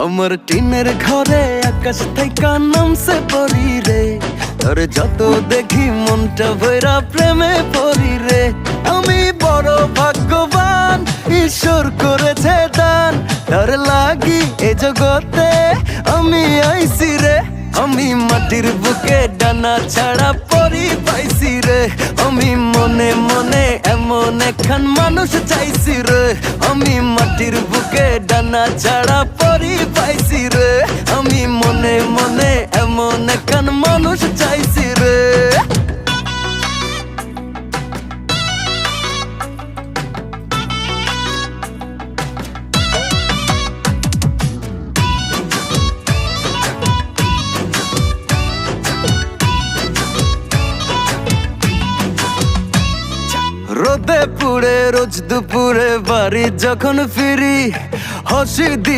আমার টিনের ঘরে আকাশ থেকে নামছে পরি রে, তোর যত দেখি মনটা ভৈরা প্রেমে পরি রে। আমি বড় ভাগ্যবান, ঈশ্বর করেছে দান, তোর লাগি এ জগতে আমি আইছি রে। আমি মাটির বুকে ডানা ছাড়া পরি পাইছি রে, আমি মনে মনে এমন একখান মানুষ চাইছি রে। আমি মাটির বুকে ডানা ছাড়া পরি পাইছি রে, আমি মনে মনে এমন একখান মানুষ চাইছি রে। রোদে পুড়ে রোজ দুপুরে বাড়ি যখন ফিরি, হাসি দিয়ে